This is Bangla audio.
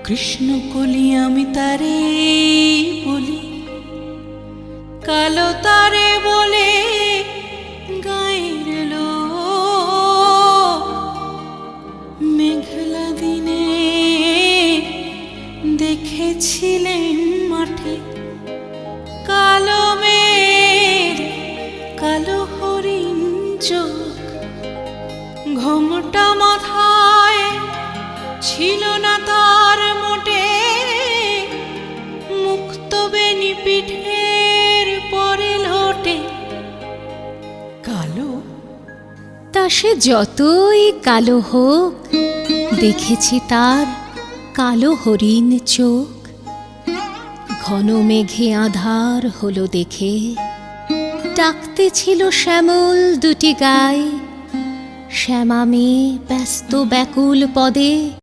কৃষ্ণ কলি আমি তারে বলি, কালো তারে বলে গায়ের লোক। মেঘলা দিনে দেখেছিলেন মাঠে কালো মেঘ কালো হরিণ চোখ। ঘোমটা মাথায় ছিল না তার মোটে, মুক্ত বেনি পিঠের পরে লোটে। কালো তা সে যতই কালো হোক, দেখেছি তার কালো হরিণ চোখ। ঘন মেঘে আধার হলো দেখে, ডাকতে ছিল শ্যামল দুটি গায়ে। শ্যামা মেয়ে ব্যস্ত ব্যাকুল পদে